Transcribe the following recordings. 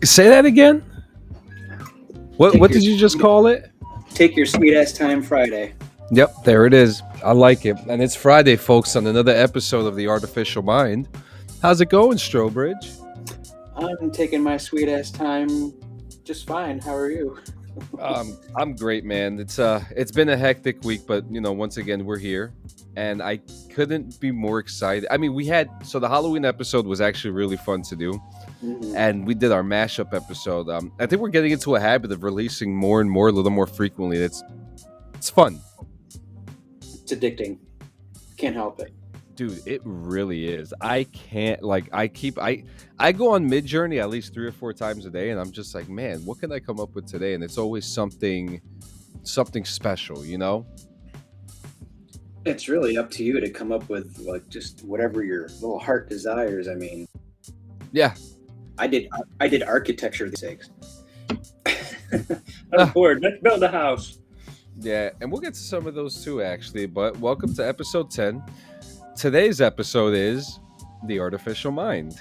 Say that again. What Take your did you just call it? take your sweet ass time Friday. Yep, there it is. I like it. And it's Friday, folks, on another episode of The Artificial Mind. How's it going, Strobridge? I'm taking my sweet ass time just fine. How are you? I'm great, man. It's been a hectic week, but once again we're here, and I couldn't be more excited. I mean, the Halloween episode was actually really fun to do, Mhm. and we did our mashup episode. I think we're getting into a habit of releasing more and more, a little more frequently. It's fun. It's addicting. Can't help it. Dude, it really is. I can't like I go on Mid Journey at least 3 or 4 times a day, and I'm just like, man, what can I come up with today? And it's always something special, you know? It's really up to you to come up with like just whatever your little heart desires. I mean, Yeah. I did architecture for the sakes. Ah. I'm bored. Let's build a house. Yeah, and we'll get to some of those too, actually. But welcome to episode 10. Today's episode is The Artificial Mind.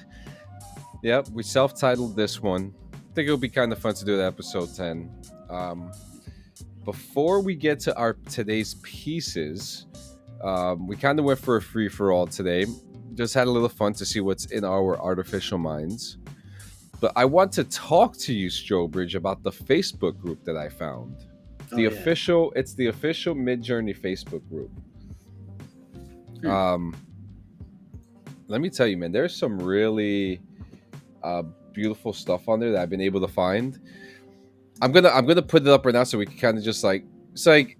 Yep, we self-titled this one. I think it'll be kind of fun to do the episode 10. Um, Before we get to our today's pieces, we kind of went for a free-for-all today. Just had a little fun to see what's in our artificial minds. But I want to talk to you, Strobridge, about the Facebook group that I found. Oh, It's the official Midjourney Facebook group. Hmm. Let me tell you, man, there's some really beautiful stuff on there that I've been able to find. I'm gonna put it up right now so we can kind of just like it's like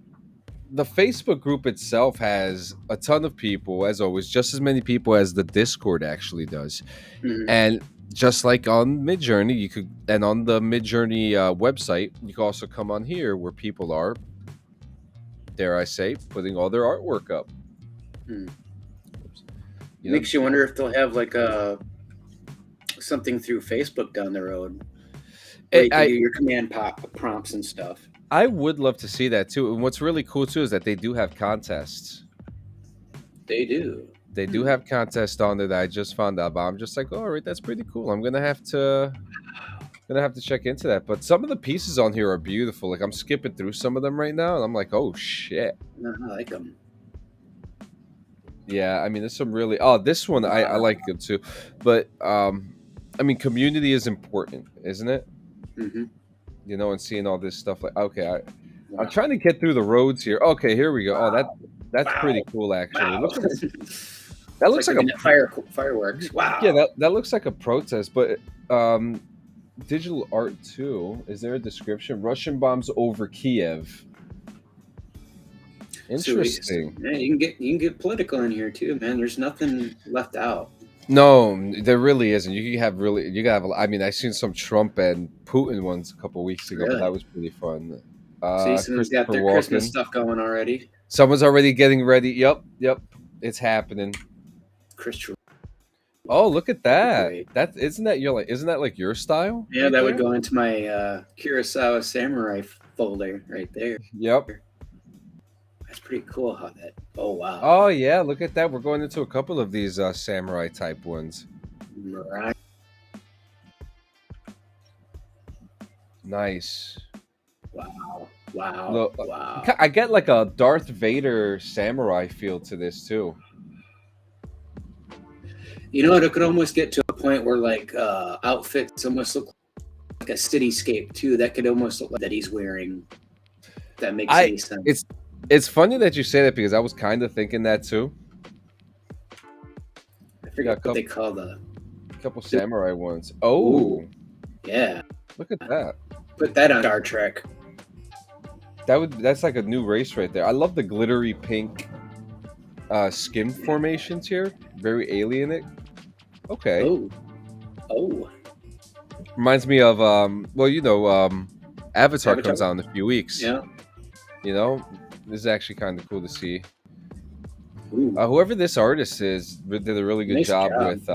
the Facebook group itself has a ton of people, as always, just as many people as the Discord actually does. Mhm. And just like on Midjourney, and on the Midjourney website, you can also come on here where people are, dare I say, putting all their artwork up. Hmm. You know, Makes you wonder if they'll have like something through Facebook down the road where you can do your command prompts and stuff. I would love to see that too. And what's really cool too is that they do have contests. They do. They do have contests on there that I just found out about. I'm just like, all right, that's pretty cool. I'm gonna have to check into that. But some of the pieces on here are beautiful. Like I'm skipping through some of them right now, and I'm like, oh shit. I like them. Yeah, I mean, there's some really. Oh, this one I like it too. But I mean, community is important, isn't it? Mm-hmm. And seeing all this stuff. Like, okay, I'm trying to get through the roads here. Okay, here we go. Oh, that's pretty cool, actually. Wow. Look at that looks like a fireworks. Wow. Yeah, that looks like a protest, but digital art too. Is there a description? Russian bombs over Kiev. Interesting. Yeah, you can get political in here too, man. There's nothing left out. No, there really isn't. You can have. I mean, I seen some Trump and Putin ones a couple weeks ago, but that was pretty fun. See, someone's got their Christmas stuff going already. Someone's already getting ready. Yep, it's happening. Christopher. Oh, look at that! Isn't that like your style? Yeah, that would go into my Kurosawa Samurai folder right there. Yep. That's pretty cool how that. Oh wow. Oh yeah, look at that. We're going into a couple of these samurai type ones. Right. Nice. Wow. Look, I get like a Darth Vader samurai feel to this too. You know what? It could almost get to a point where like outfits almost look like a cityscape too. That could almost look like that he's wearing. If that makes any sense. It's funny that you say that because I was kind of thinking that too. I forgot what they call the couple samurai ones. Oh, ooh, yeah. Look at that. Put that on Star Trek. That's like a new race right there. I love the glittery pink skin formations here. Very alienic. Okay. Oh. Reminds me of Avatar comes out in a few weeks. Yeah. This is actually kind of cool to see. Whoever this artist is did a really good job with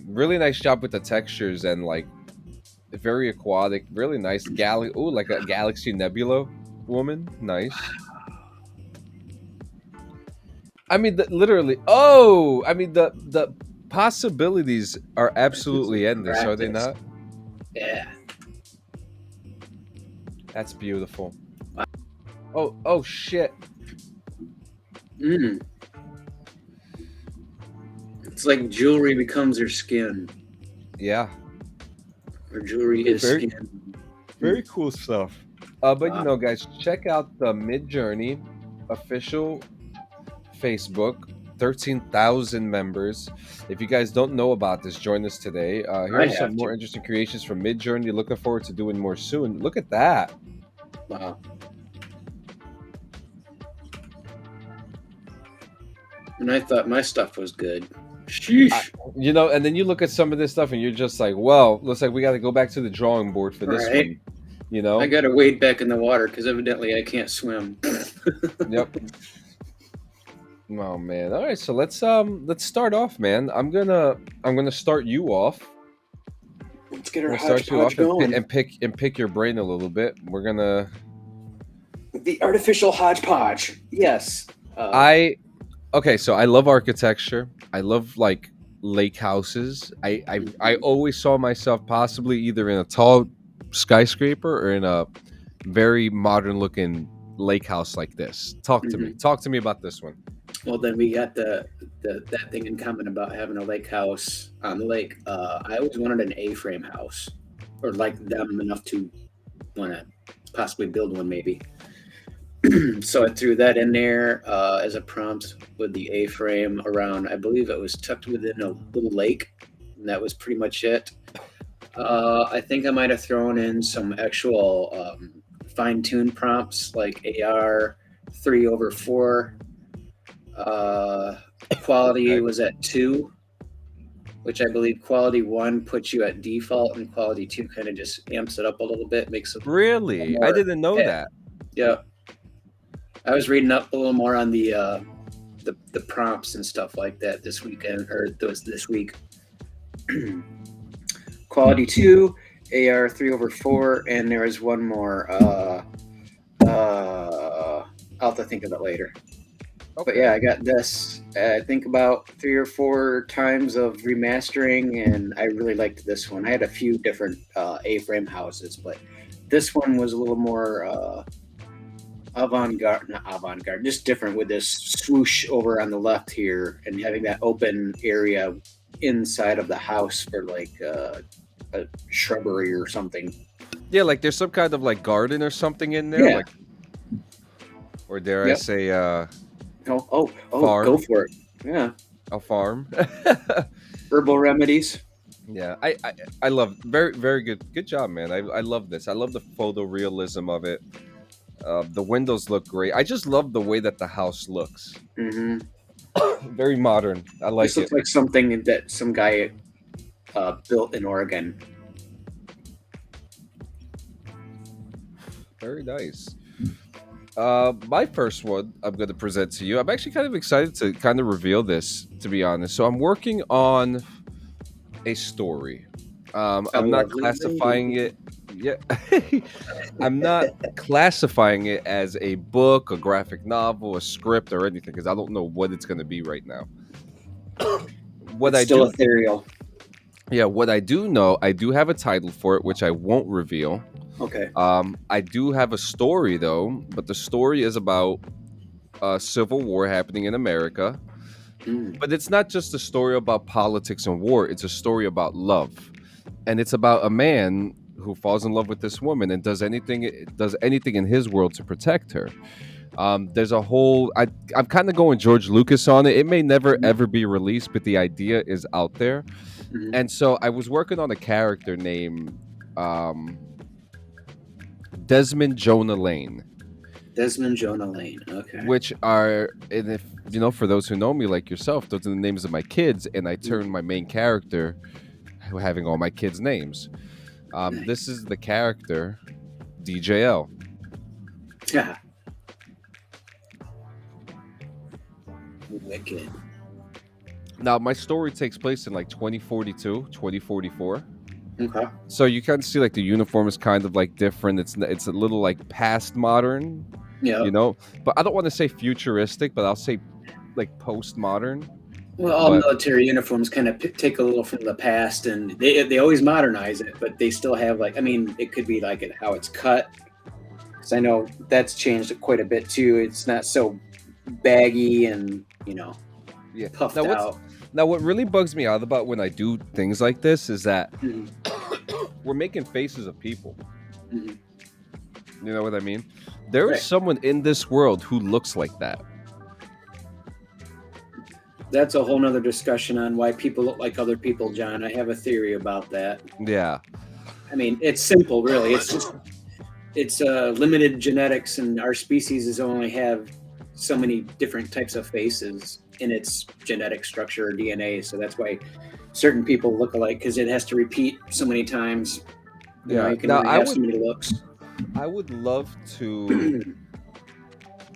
really nice job with the textures and like very aquatic, really nice like a Galaxy Nebula woman. Nice. I mean, the possibilities are absolutely endless, are they not? Yeah. That's beautiful. Oh shit. Mm. It's like jewelry becomes her skin, Yeah. or jewelry is Very skin. very cool stuff. But Wow. guys, check out the Midjourney official Facebook. 13,000 members. If you guys don't know about this, join us today. Here I are some have more to. interesting creations from Midjourney. Looking forward to doing more soon. Look at that. Wow. And I thought my stuff was good. Sheesh. And then you look at some of this stuff and you're just like, well, looks like we got to go back to the drawing board for this Right. one. I got to wade back in the water because evidently I can't swim. Yep. Oh man. All right, so let's start off, man. I'm gonna start you off. Let's get our We'll start you hodgepodge off going. and pick your brain a little bit. We're gonna. The artificial hodgepodge. Yes. Okay, so I love architecture. I love like lake houses. I always saw myself possibly either in a tall skyscraper or in a very modern looking lake house like this. Talk to me. Talk to me about this one. Well, then we got that thing in common about having a lake house on the lake. I always wanted an A-frame house, or like them enough to want to possibly build one, maybe. So I threw that in there as a prompt with the A-frame around. I believe it was tucked within a little lake, and that was pretty much it. I think I might have thrown in some actual fine-tuned prompts like AR 3/4. Quality Okay. was at 2, which I believe quality 1 puts you at default, and quality 2 kind of just amps it up a little bit, makes it Really? more, I didn't know that. Yeah. I was reading up a little more on the prompts and stuff like that this weekend, or this week. Quality 2, AR 3/4, and there is one more. I'll have to think of it later. Okay. But yeah, I got this. I think about 3 or 4 times of remastering, and I really liked this one. I had a few different A-frame houses, but this one was a little more avant-garde, not avant-garde, just different with this swoosh over on the left here, and having that open area inside of the house for like a shrubbery or something. Yeah, like there's some kind of like garden or something in there, Yeah. like, or dare I say, Oh, farm. Go for it. Yeah. A farm. Herbal remedies. Yeah, I love very very good job, man. I love this. I love the photorealism of it. The windows look great. I just love the way that the house looks. Mm-hmm. Very modern. I like This it. looks like something that some guy built in Oregon. Very nice. My first one I'm going to present to you. I'm actually kind of excited to kind of reveal this, to be honest. So I'm working on a story. I'm not lovely classifying lady. it. Yeah, I'm not classifying it as a book, a graphic novel, a script, or anything because I don't know what it's going to be right now. What It's I still do, ethereal. yeah, what I do know, I do have a title for it, which I won't reveal. Okay. I do have a story though, but the story is about a civil war happening in America. Mm. But it's not just a story about politics and war. It's a story about love, and it's about a man who falls in love with this woman and does anything in his world to protect her. There's a whole. I'm kind of going George Lucas on it. It may never ever be released, but the idea is out there. Mhm. And so I was working on a character named Desmond Jonah Lane. Desmond Jonah Lane. Okay. Which are, and if you know, for those who know me like yourself, those are the names of my kids, and I turn my main character having all my kids' names. Nice. This is the character DJL. Yeah. Wicked. Now my story takes place in like 2042, 2044. Okay. So you can see like the uniform is kind of like different. It's a little like past modern, Yeah. you know. But I don't want to say futuristic, but I'll say like postmodern. Well, all But military uniforms kind of take a little from the past, and they always modernize it, but they still have like, I mean, it could be like how it's cut. Because I know that's changed quite a bit too. It's not so baggy and yeah, puffed out. now what really bugs me out about when I do things like this is that Mhm, we're making faces of people. mhm. You know what I mean? There is Right. someone in this world who looks like that. That's a whole nother discussion on why people look like other people, John. I have a theory about that. Yeah. I mean, it's simple, really. It's limited genetics, and our species is only have so many different types of faces in its genetic structure or DNA. So that's why certain people look alike, because it has to repeat so many times. Yeah. You can Now only have so many looks. I would love to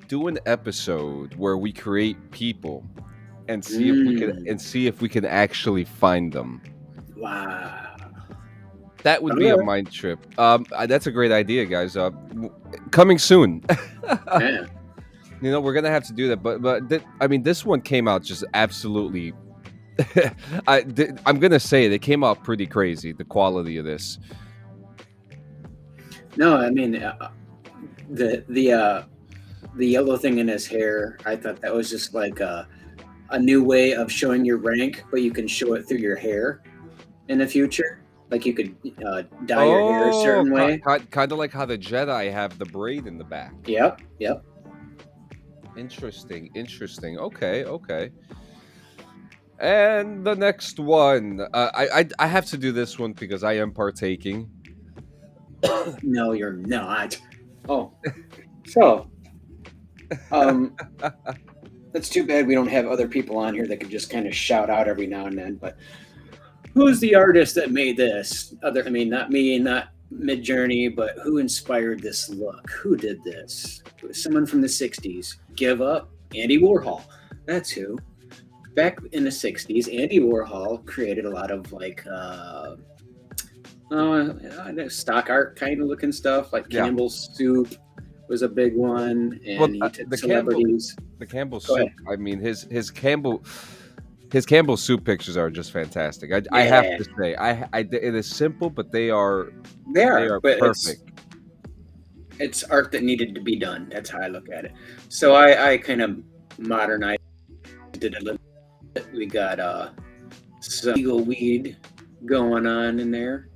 do an episode where we create people and see if we can actually find them. Wow. That would All be a right. mind trip. That's a great idea, guys. Coming soon. Yeah. We're gonna have to do that. But I mean, this one came out just absolutely. I'm gonna say it came out pretty crazy. The quality of this. No, I mean, the yellow thing in his hair, I thought that was just like a new way of showing your rank, but you can show it through your hair in the future. Like you could dye your hair a Oh, certain way. kind of like how the Jedi have the braid in the back. Yep, yep. Interesting, interesting. Okay, okay. And the next one, I have to do this one because I am partaking. No, you're not. Oh, so that's too bad we don't have other people on here that could just kind of shout out every now and then. But who's the artist that made this? I mean, not me, not Midjourney, but who inspired this look? Who did this? It was someone from the '60s. Give up, Andy Warhol. That's who. Back in the '60s, Andy Warhol created a lot of like stock art kind of looking stuff, like Yeah. Campbell's Soup was a big one, Well, and he took the celebrities. Campbell Go soup. ahead. I mean, his Campbell soup pictures are just fantastic. I have Yeah, to say, it is simple, but they are they are, but perfect. it's art that needed to be done. That's how I look at it. So I kind of modernized it a little bit. We got some eagle weed going on in there.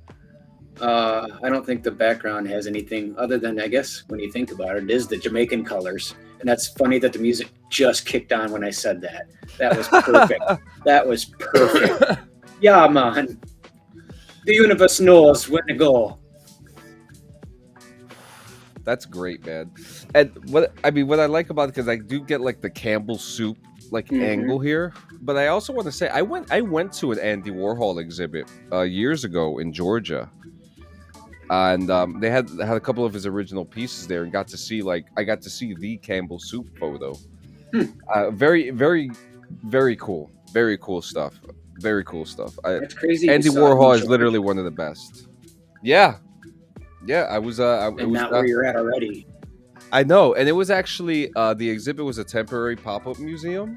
I don't think the background has anything other than, I guess, when you think about it, it is the Jamaican colors. And that's funny that the music just kicked on when I said that. That was perfect. That was perfect. Yeah, man. The universe knows when to go. That's great, man. And what I like about it, because I do get like the Campbell soup like angle here, but I also want to say I went to an Andy Warhol exhibit years ago in Georgia, and they had a couple of his original pieces there, and I got to see the Campbell soup photo. Very, very, very cool. Very cool stuff. Very cool stuff. That's crazy. Andy You saw it in Warhol is literally Georgia one of the best. Yeah, yeah. It and was not where you're at already. I know, and it was actually the exhibit was a temporary pop up museum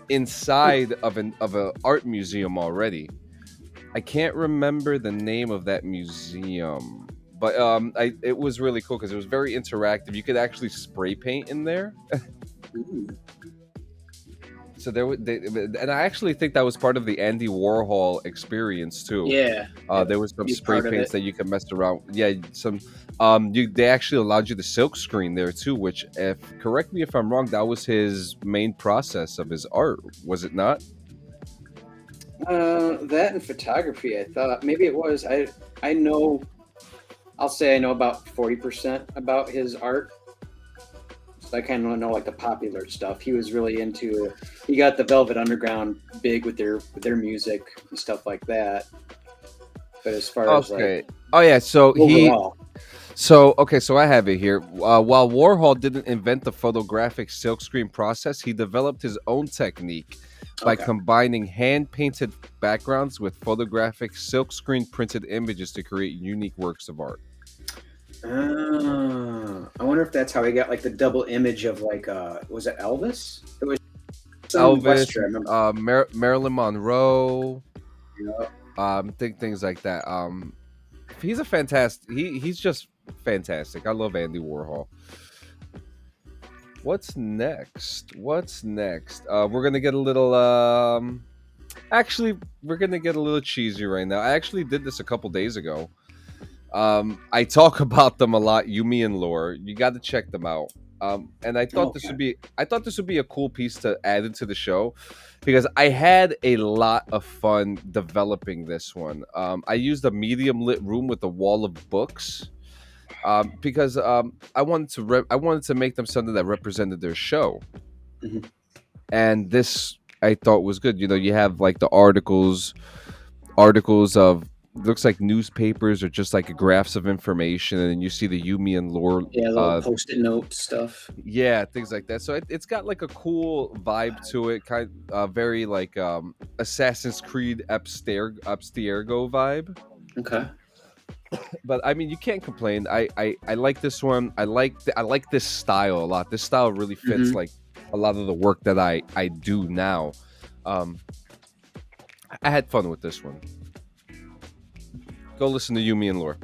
inside of a art museum already. I can't remember the name of that museum, but it was really cool because it was very interactive. You could actually spray paint in there. Ooh. So and I actually think that was part of the Andy Warhol experience too. Yeah. There was some Be spray part of paints it. that you can mess around. Yeah, some. They actually allowed you the silk screen there too. Which, if correct me if I'm wrong, that was his main process of his art, was it not? That and photography, I thought maybe it was. I know. I'll say I know about 40% about his art. So I kind of know like the popular stuff. He was really into. He got the Velvet Underground big with their music and stuff like that. But as far as like Okay. Oh yeah. overall, So I have it here. While Warhol didn't invent the photographic silkscreen process, he developed his own technique by okay. combining hand-painted backgrounds with photographic silkscreen printed images to create unique works of art. I wonder if that's how he got like the double image of like was it Elvis? It was some Elvis, Western. I remember. Marilyn Monroe, Yeah. things like that. He's a fantastic. He's just fantastic. I love Andy Warhol. What's next? What's next? We're gonna get a little. Actually, we're gonna get a little cheesy right now. I actually did this a couple days ago. I talk about them a lot. Yumi and Lore. You got to check them out. And I thought this Okay. would be. I thought this would be a cool piece to add into the show because I had a lot of fun developing this one. I used a medium lit room with a wall of books because I wanted to I wanted to make them something that represented their show, Mhm. and this I thought was good. You know, you have like the articles of looks like newspapers or just like graphs of information, and then you see the Yumi and Lore. Yeah, little post-it note stuff. Yeah, things like that. So it's got like a cool vibe to it, very like Assassin's Creed Abstergo vibe. Okay. But I mean, you can't complain. I like this one. I like this style a lot. This style really fits Mhm. like a lot of the work that I do now. Um, I had fun with this one. Go listen to Yumi and Lore.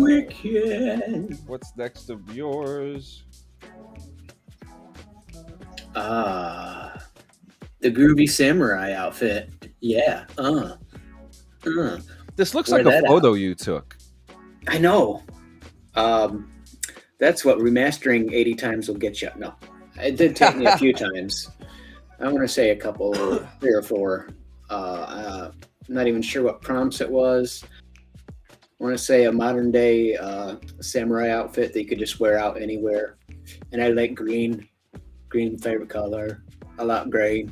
Wicked. What's next of yours? The groovy samurai outfit. Yeah. This looks Wear like a that photo you took. I know. That's what remastering 80 times will get you. No, it did take me a few times. I want to say a couple, 3 or 4. I'm not even sure what prompts it was. I want to say a modern day samurai outfit that you could just wear out anywhere. And I like green. Green favorite color. I like gray.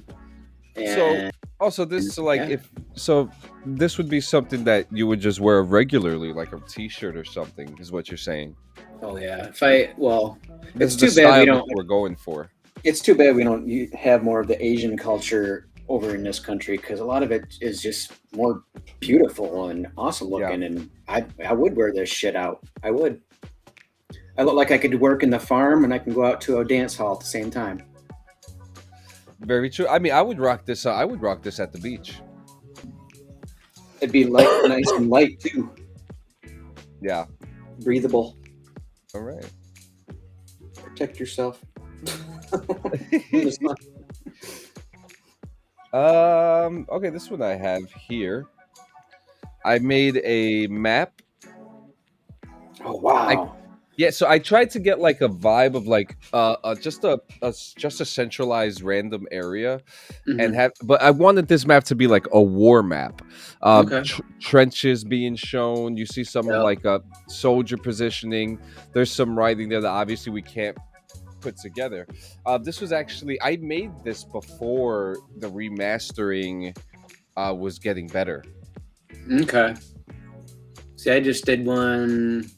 So And also this so like yeah. if so this would be something that you would just wear regularly, like a t-shirt or something, is what you're saying. Oh yeah. This It's is the too bad we style don't. that we're going for. It's too bad we don't have more of the Asian culture over in this country because a lot of it is just more beautiful and awesome Yeah. looking. And I would wear this shit out. I would. I look like I could work in the farm and I can go out to a dance hall at the same time. Very true. I mean, I would rock this. I would rock this at the beach. It'd be light, nice and light too, Yeah. breathable. All right. Protect yourself. Okay, this one I have here. I made a map. Oh wow. Yeah, so I tried to get like a vibe of like just a centralized random area, and Mhm. have. But I wanted this map to be like a war map. Okay. Trenches being shown. You see some of Yeah. like a soldier positioning. There's some writing there that obviously we can't put together. This was actually I made this before the remastering was getting better. Okay. See, I just did one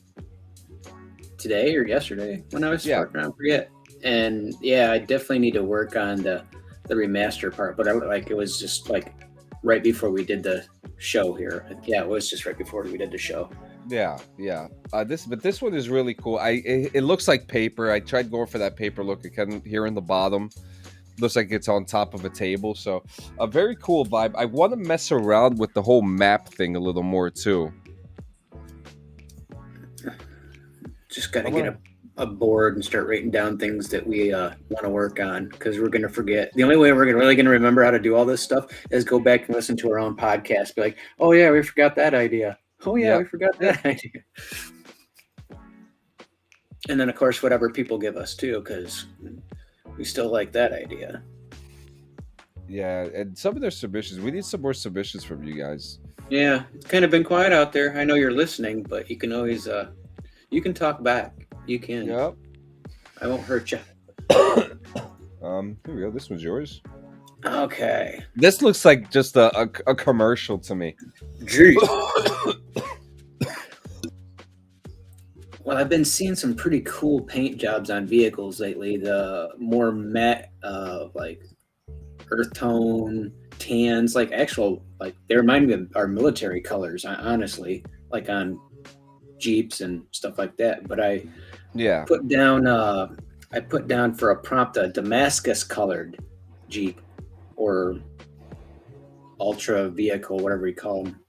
today or yesterday when I was Yeah. working on forget. And yeah, I definitely need to work on the remaster part. But it was just like right before we did the show here. Yeah, it was just right before we did the show. Yeah. This one is really cool. It looks like paper. I tried going for that paper look again here in the bottom. Looks like it's on top of a table. So a very cool vibe. I want to mess around with the whole map thing a little more too. Just got to I get wanna- a board and start writing down things that we want to work on because we're going to forget. The only way we're really going to remember how to do all this stuff is go back and listen to our own podcast. Be like, oh yeah, we forgot that idea. Oh yeah, Yeah. we forgot that idea. And then of course whatever people give us too, because we still like that idea. Yeah, and some of their submissions. We need some more submissions from you guys. Yeah, it's kind of been quiet out there. I know you're listening, but you can always you can talk back. You can. Yep. I won't hurt you. Here we go. This one's yours. Okay. This looks like just a commercial to me. Jeez. Well, I've been seeing some pretty cool paint jobs on vehicles lately. The more matte, like earth tone tans, like actual, like they remind me of our military colors. Honestly, like on Jeeps and stuff like that. But I Yeah. put down for a prompt a Damascus colored Jeep or ultra vehicle, whatever you call them.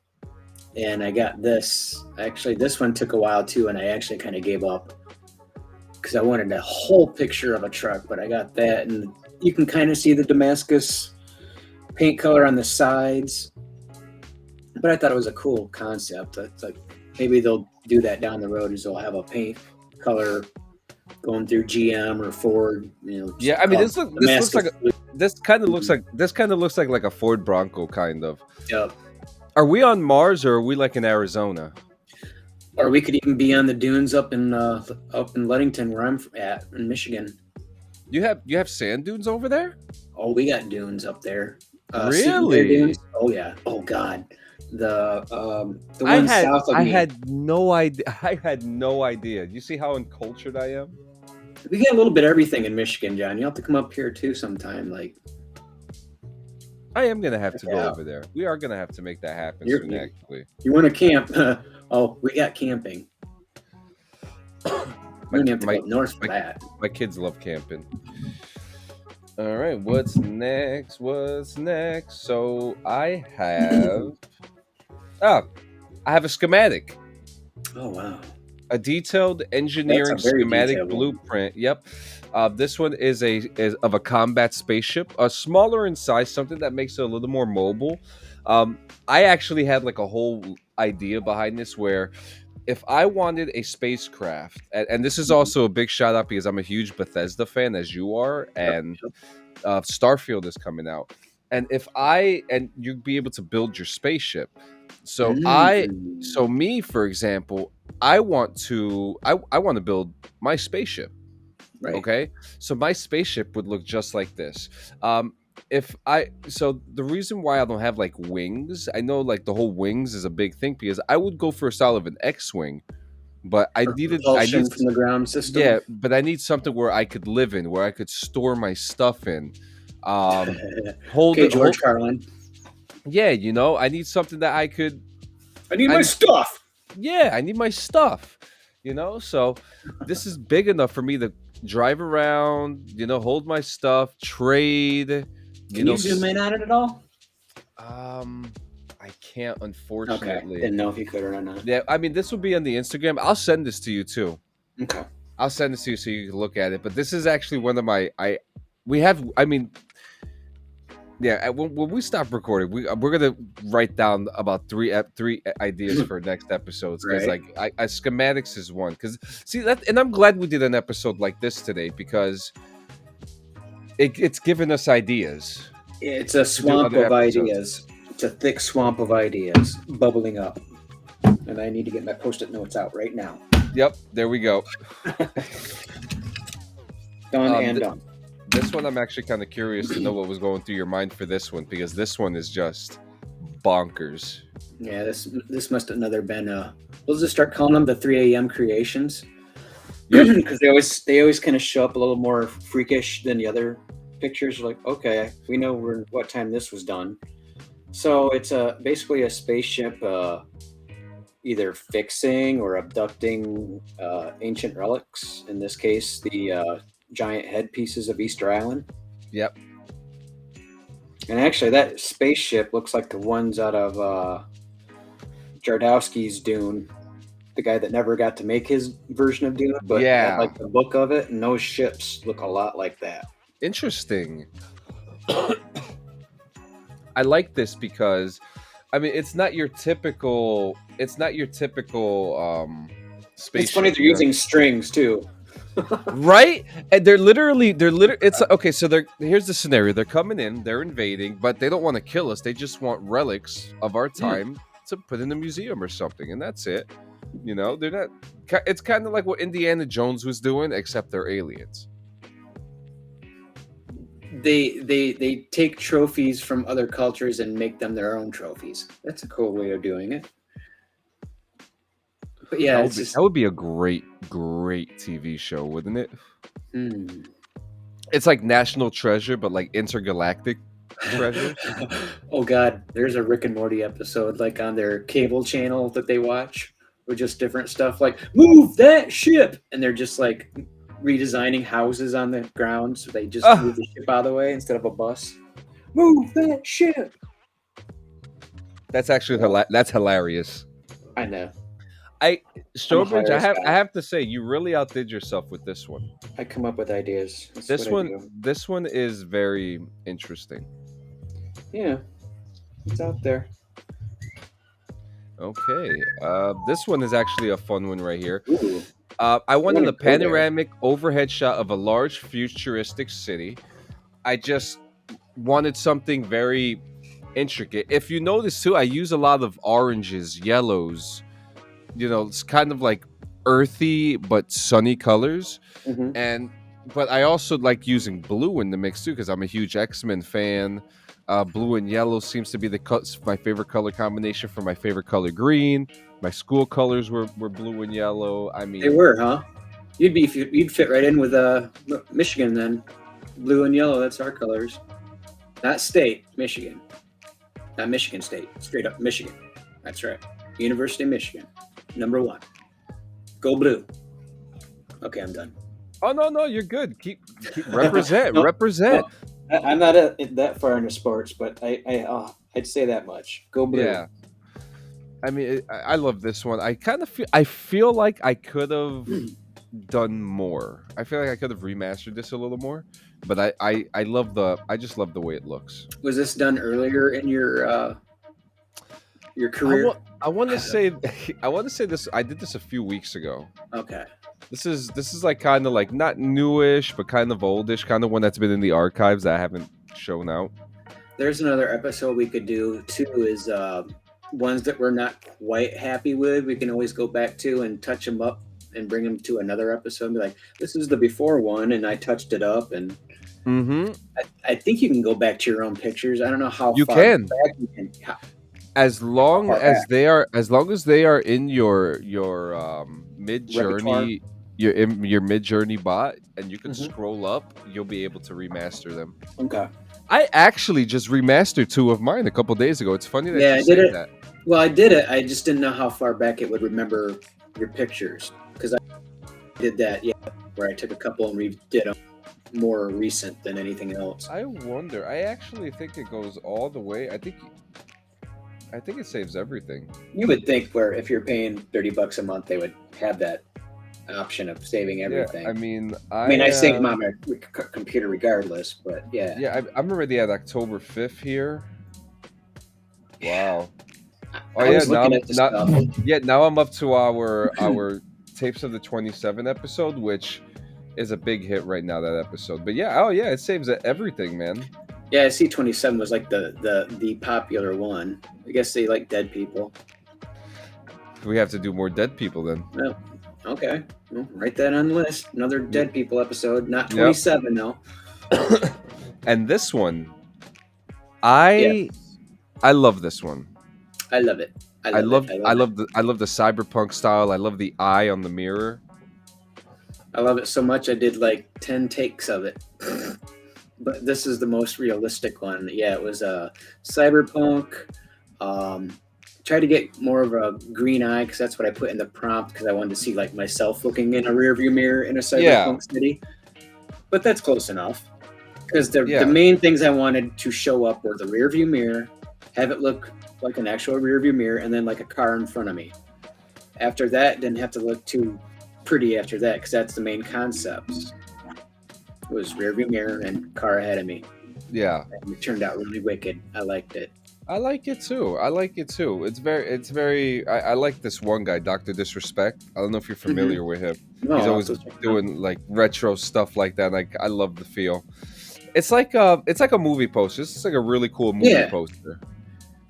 And I got this. Actually, this one took a while too, and I actually kind of gave up because I wanted a whole picture of a truck, but I got that, and you can kind of see the Damascus paint color on the sides. But I thought it was a cool concept. It's like maybe they'll do that down the road, is they'll have a paint color going through GM or Ford. Yeah, I mean, this looks like blue. this kind of looks like a Ford Bronco kind of. Yep. Are we on Mars or are we like in Arizona? Or we could even be on the dunes up in Ludington, where I'm at in Michigan. You have sand dunes over there? Oh, we got dunes up there. Really? Dunes? Oh yeah. Oh God. The one south of me. I had no idea. I had no idea. You see how uncultured I am? We got a little bit of everything in Michigan, John. You have to come up here too sometime. Like, I am gonna have to go over there. We are gonna have to make that happen soon. Actually, you want to camp? Oh, we got camping. We have to go north for that. My kids love camping. All right, what's next? So I have a schematic. Oh wow. A detailed engineering schematic blueprint. Yep. This one is of a combat spaceship, smaller in size, something that makes it a little more mobile. I actually had like a whole idea behind this where if I wanted a spacecraft, and this is also a big shout out because I'm a huge Bethesda fan, as you are, and Starfield is coming out. And you'd be able to build your spaceship. So me, for example, I want to build my spaceship. Right. Okay. So my spaceship would look just like this. So the reason why I don't have like wings, I know like the whole wings is a big thing because I would go for a style of an X-wing, but I need from the ground system. Yeah, but I need something where I could live in, where I could store my stuff in. George Carlin. Yeah, I need something that I could. I need my stuff. Yeah, I need my stuff. So this is big enough for me to drive around, hold my stuff, trade. Can you zoom in on it at all? I can't, unfortunately. Okay. Didn't know if you could or not. Yeah, I mean, this will be on the Instagram. I'll send this to you too. Okay. I'll send this to you so you can look at it. But this is actually one of my. Yeah, when we stop recording, we're gonna write down about three ideas for next episodes because schematics is one. Because and I'm glad we did an episode like this today because it's given us ideas. It's a swamp of ideas. It's a thick swamp of ideas bubbling up, and I need to get my Post-it notes out right now. Yep, there we go. Done. This one, I'm actually kind of curious to know what was going through your mind for this one because this one is just bonkers. Yeah, this must have another been. We'll just start calling them the 3 a.m. creations because they always kind of show up a little more freakish than the other pictures. Like, okay, we know what time this was done. So it's basically a spaceship either fixing or abducting ancient relics. In this case, the giant headpieces of Easter Island. Yep. And actually, that spaceship looks like the ones out of Jodorowsky's Dune, the guy that never got to make his version of Dune, but had, like the book of it, and those ships look a lot like that. Interesting. I like this because, I mean, it's not your typical spaceship. It's funny they're using strings too. Right? And they're literally it's okay, so here's the scenario. They're coming in, they're invading, but they don't want to kill us. They just want relics of our time to put in a museum or something, and that's it. They're not it's kind of like what Indiana Jones was doing, except they're aliens. They take trophies from other cultures and make them their own trophies. That's a cool way of doing it. But yeah, that would be a great TV show, wouldn't it? It's like National Treasure, but like intergalactic treasure. Oh God, there's a Rick and Morty episode like on their cable channel that they watch with just different stuff like move that ship, and they're just like redesigning houses on the ground, so they just move Ah, the ship out of the way instead of a bus. Move that ship. that's actually that's hilarious. I know. I I'm a Stowbridge, hilarious I guy. have to say, you really outdid yourself with this one. I come up with ideas. That's This what I one, do. this one is very interesting. Yeah, it's out there. Okay, this one is actually a fun one right here. Ooh, I I want wanted to a go there. panoramic overhead shot of a large futuristic city. I just wanted something very intricate. If you notice too, I use a lot of oranges, yellows. It's kind of like earthy but sunny colors. Hmm. And but I also like using blue in the mix too because I'm a huge X-Men fan. Blue and yellow seems to be my favorite color combination for my favorite color green. My school colors were blue and yellow. I They mean, were, huh? You'd fit right in with Michigan then. Blue and yellow. That's our colors. Not state, Michigan. Not Michigan State. Straight up Michigan. That's right. University of Michigan. Number 1. Go blue. Okay, I'm done. oh no, you're good. Keep represent, No, represent. no, I'm not that far into sports, but I'd say that much. Go blue. Yeah. I mean, I love this one. I feel like I could have done more. I feel like I could have remastered this a little more, but I just love the way it looks. Was this done earlier in your I career? want I want to say I want to say this. I did this a few weeks ago. Okay. This is like kind of like not newish, but kind of oldish, kind of one that's been in the archives that I haven't shown out. There's another episode we could do too. Is ones that we're not quite happy with. We can always go back to and touch them up and bring them to another episode. And be like, this is the before one, and I touched it up. And Mm-hmm. I think you can go back to your own pictures. I don't know how You far can. back you can. As long far as back? as long as they are in your mid Repertoire? journey, your mid journey bot, and you can Mhm. scroll up, you'll be able to remaster them. Okay. I actually just remastered 2 of mine a couple days ago. It's funny that Yeah, you I did say it. that. Well, I did it. I just didn't know how far back it would remember your pictures because I did that. Yeah, where I took a couple and redid them more recent than anything else. I wonder. I actually think it goes all the way. I think it saves everything. You would think where if you're paying $30 a month, they would have that option of saving everything. Yeah, I mean, I mean, I save them uh, on my computer regardless, but yeah. yeah, I'm already at October 5th here. Wow. Oh I yeah, was looking at the stuff. now I'm up to our tapes of the 27 episode, which is a big hit right now. That episode, but yeah, oh yeah, it saves everything, man. Yeah, I see 27 was like the popular one. I guess they like dead people. We have to do more dead people then. Well, okay. Well, write that on the list. Another dead people episode. Not Yep. 27 though. And this one, I love this one. I love it. I love the cyberpunk style. I love the eye on the mirror. I love it so much I did like 10 takes of it. But this is the most realistic one. Yeah, it was cyberpunk. Tried to get more of a green eye because that's what I put in the prompt because I wanted to see like myself looking in a rearview mirror in a cyberpunk city. But that's close enough because the main things I wanted to show up were the rearview mirror, have it look like an actual rearview mirror, and then like a car in front of me. After that, didn't have to look too pretty after that because that's the main concepts. It was rearview mirror and car ahead of me. Yeah. And it turned out really wicked. I liked it. I like it too. It's very. I like this one guy, Dr. Disrespect. I don't know if you're familiar with him. No, He's always doing like retro stuff like that. Like I love the feel. It's like a movie poster. It's like a really cool movie poster.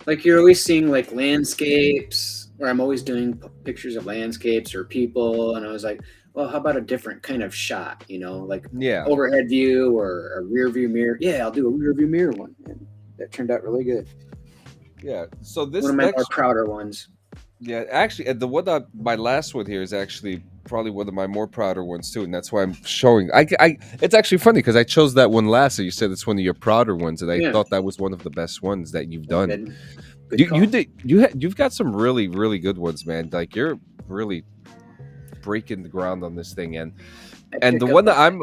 Like you're always seeing like landscapes, or I'm always doing pictures of landscapes or people, and I was like, well, how about a different kind of shot? Like overhead view or a rear view mirror. Yeah, I'll do a rear view mirror one, and that turned out really good. Yeah. So this one of my more prouder ones. Yeah, actually, my last one here is actually probably one of my more prouder ones too, and that's why I'm showing. It's actually funny because I chose that one last, and you said it's one of your prouder ones, and I thought that was one of the best ones that you've done. Good You've got some really really good ones, man. Like you're really breaking the ground on this thing, and I the pick one up that on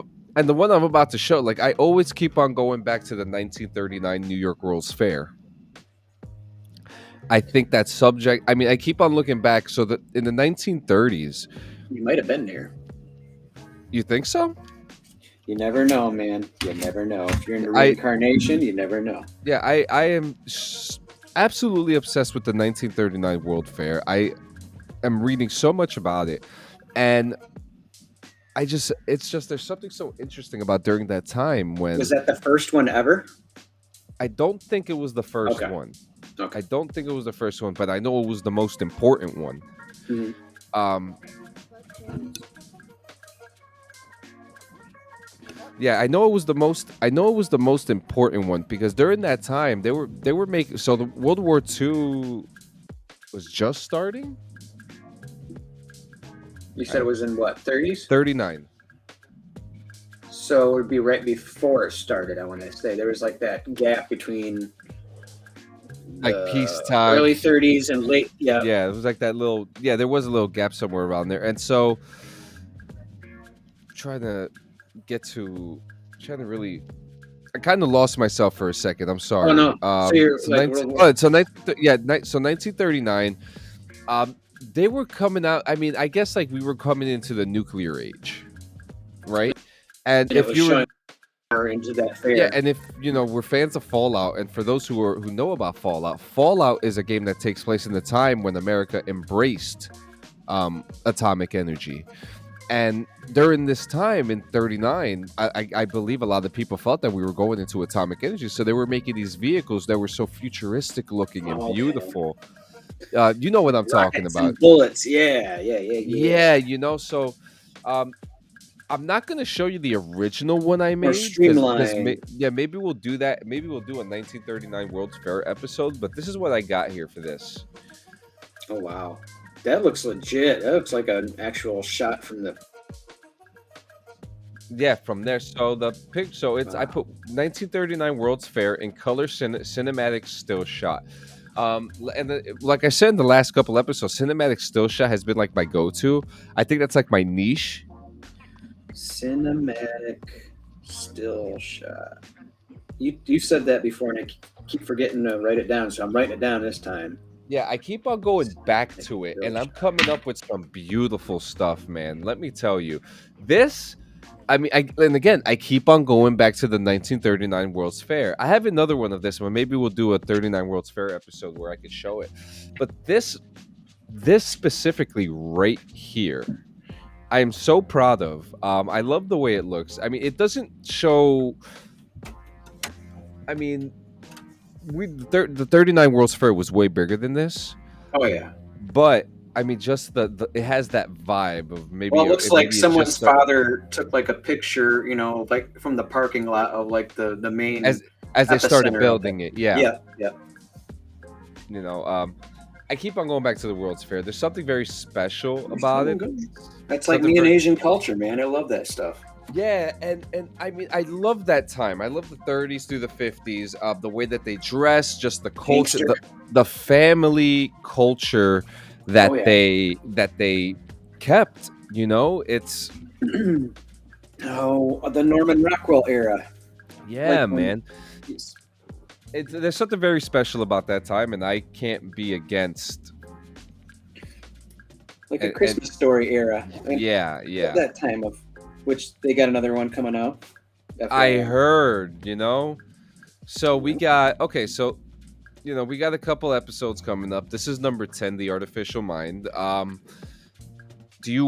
I'm about to show, like, I always keep on going back to the 1939 New York World's Fair. I think that subject. I mean, I keep on looking back. So that in the 1930s, you might have been there. you think so? You never know, man. You never know. If you're into I reincarnation, you never know. Yeah, I am absolutely obsessed with the 1939 World Fair. I am reading so much about it, and it's just there's something so interesting about during that time when Was that the first one ever? I don't think it was the first Okay. one. Okay. I don't think it was the first one, but I know it was the most important one. Mhm. Yeah, I know it was the most. I know it was the most important one because during that time they were making. So the World War II was just starting. You said it was in what, 30s? 39. So it would be right before it started, I want to say. There was like that gap between Like the peacetime. early 30s and late. Yeah. Yeah, it was like that little. Yeah, there was a little gap somewhere around there, and so trying to really. I kind of lost myself for a second. I'm sorry. Oh, no. So you're like 1939. They were coming out. I mean, I guess like we were coming into the nuclear age, right? And And it if was you were, showing more into that fair. yeah, and if we're fans of Fallout, and for those who know about Fallout, Fallout is a game that takes place in the time when America embraced atomic energy. And during this time in 39, I believe a lot of people felt that we were going into atomic energy. So they were making these vehicles that were so futuristic looking and Okay. beautiful. You know what I'm talking Rockets about. and bullets. Yeah. Yeah, so I'm not going to show you the original one I made. 'cause streamlined. maybe we'll do that. Maybe we'll do a 1939 World's Fair episode. But this is what I got here for this. Oh, wow. That looks legit. That looks like an actual shot from the. Yeah, from there. So it's I Wow. put 1939 World's Fair in color cinematic still shot. Like I said in the last couple episodes, cinematic still shot has been like my go-to. I think that's like my niche. Cinematic still shot. You said that before, and I keep forgetting to write it down, so I'm writing it down this time. Yeah, I keep on going back to it, and I'm coming up with some beautiful stuff, man. Let me tell you, this. I mean, and again, I keep on going back to the 1939 World's Fair. I have another one of this one. Maybe we'll do a 39 World's Fair episode where I could show it. But this specifically right here, I am so proud of. I love the way it looks. I mean, it doesn't show. I mean, the 39 World's Fair was way bigger than this. Oh yeah. But I mean, just the it has that vibe of maybe. Well, it looks like someone's just father took like a picture, like from the parking lot of like the main. as they started epicenter of building it. Yeah. I keep on going back to the World's Fair. There's something very special about it. That's like Something me and very- Asian culture, man. I love that stuff. Yeah, and I mean, I love that time. I love the 30s through the 50s. The way that they dress, just the culture, Gangster. the family culture that Oh, yeah. they kept. It's Oh, the Norman Rockwell era. yeah, Like when- man. There's something very special about that time, and I can't be against. Like a And- Christmas Story era. And Yeah. That time of which they got another one coming out. I heard, So we got so we got a couple episodes coming up. This is number 10, The Artificial Mind. Do you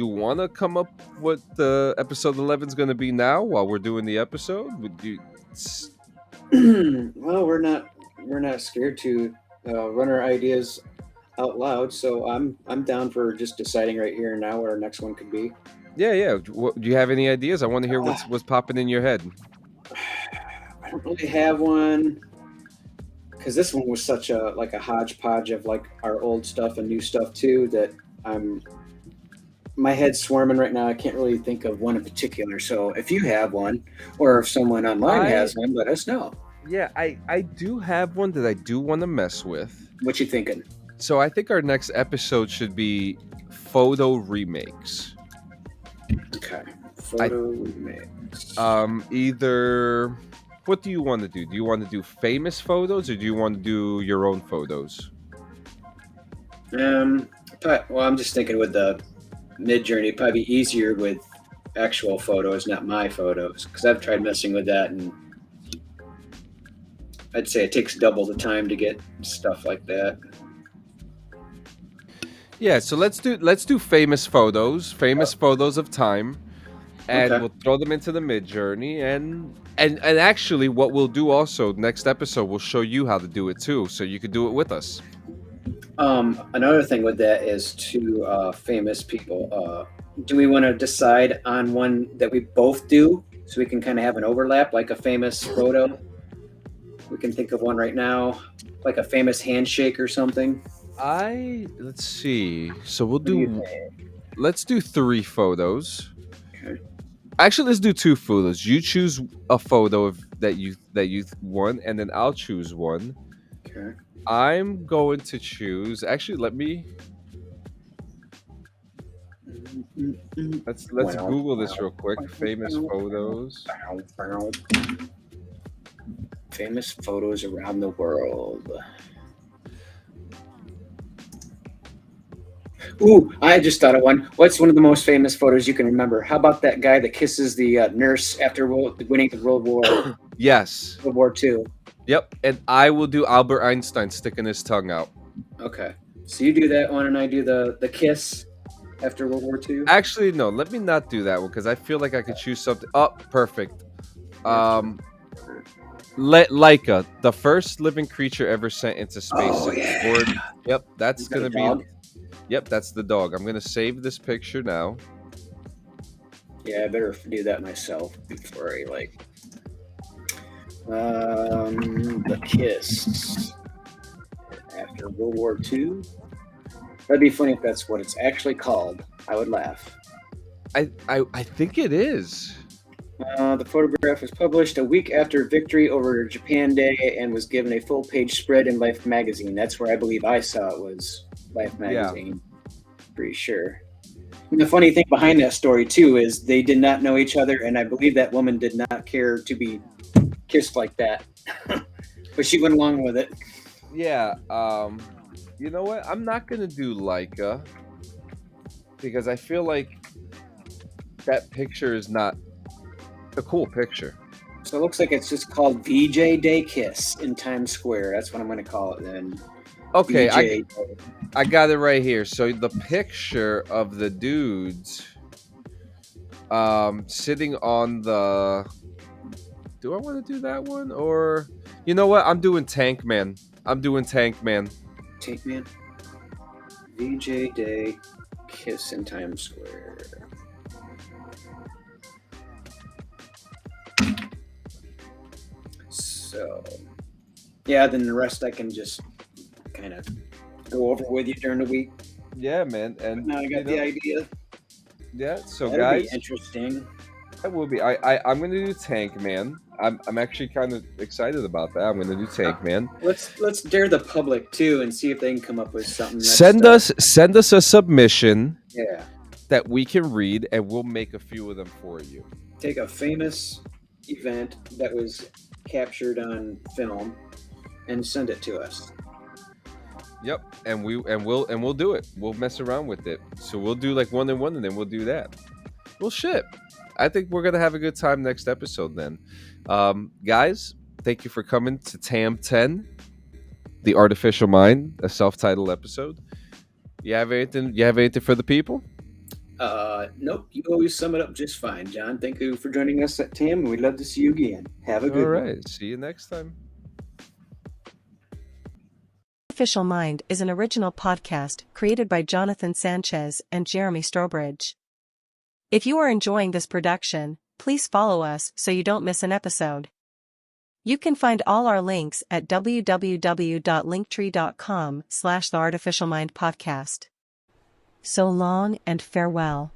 wanna come up what the episode 11 is gonna be now while we're doing the episode? Would you? Well, we're not scared to run our ideas out loud, so I'm down for just deciding right here and now what our next one could be. Yeah. Do you have any ideas? I want to hear what's popping in your head. I don't really have one because this one was such a hodgepodge of like our old stuff and new stuff too that my head's swarming right now. I can't really think of one in particular. So if you have one, or if someone online has one, let us know. Yeah, I do have one that I do want to mess with. What you thinking? So I think our next episode should be photo remakes. Okay. Photo remakes. Either what do you want to do? Do you want to do famous photos or do you want to do your own photos? Well, I'm just thinking with the Mid-Journey, it'd probably be easier with actual photos, not my photos, because I've tried messing with that, and I'd say it takes double the time to get stuff like that. Yeah, so let's do famous photos of time, and Okay. we'll throw them into the Mid-Journey, and actually what we'll do also next episode, we'll show you how to do it too, so you could do it with us. Another thing with that is two famous people. Do we want to decide on one that we both do so we can kind of have an overlap, like a famous photo? We can think of one right now, like a famous handshake or something. Let's see. So What do you think? let's do 3 photos. Okay. Actually, let's do 2 photos. You choose a photo that you want, and then I'll choose one. Okay. I'm going to choose. Actually, let's Wow. Google this real quick. Famous photos. Famous photos around the world. Ooh, I just thought of one. What's one of the most famous photos you can remember? How about that guy that kisses the nurse after winning the World War Yes. II? Yep. And I will do Albert Einstein sticking his tongue out. Okay, so you do that one, and I do the kiss after World War II. Actually, no. Let me not do that one because I feel like I could choose something. Oh, perfect. Laika, the first living creature ever sent into space. Oh, yeah. Yep, that's Is that gonna a be. dog? Yep, that's the dog. I'm gonna save this picture now. Yeah, I better do that myself before I the kiss after World War II. That'd be funny if that's what it's actually called. I would laugh. I think it is. The photograph was published a week after victory over Japan Day and was given a full-page spread in Life magazine. That's where I believe I saw it, was Life magazine. Pretty sure. And the funny thing behind that story too is they did not know each other, and I believe that woman did not care to be kissed like that, but she went along with it. Yeah. You know what? I'm not gonna do Laika because I feel like that picture is not a cool picture. So it looks like it's just called VJ Day Kiss in Times Square. That's what I'm going to call it then. Okay, VJ I got it right here. So the picture of the dudes sitting on the. Do I want to do that one, or you know what? I'm doing Tank Man. Tank Man. VJ Day Kiss in Times Square. So, yeah, then the rest I can just kind of go over with you during the week. Yeah, man. And Now I got the idea. Yeah, so That'll guys, be interesting. that will be. I'm gonna do Tank Man. I'm actually kind of excited about that. I'm gonna do Tank Man. Let's dare the public too and see if they can come up with something. Send us a submission. Yeah. That we can read, and we'll make a few of them for you. Take a famous event that was captured on film and send it to us. Yep, and we'll do it. We'll mess around with it. So we'll do like one and one, and then we'll do that. Well, shit. I think we're gonna have a good time next episode then. Guys, thank you for coming to TAM 10, The Artificial Mind, a self-titled episode. You have anything for the people? Nope. You always sum it up just fine, John. Thank you for joining us at TAM, and we'd love to see you again. Have a good All one. right. See you next time. Artificial Mind is an original podcast created by Jonathan Sanchez and Jeremy Strobridge. If you are enjoying this production, please follow us so you don't miss an episode. You can find all our links at www.linktree.com/theartificialmindpodcast. So long and farewell.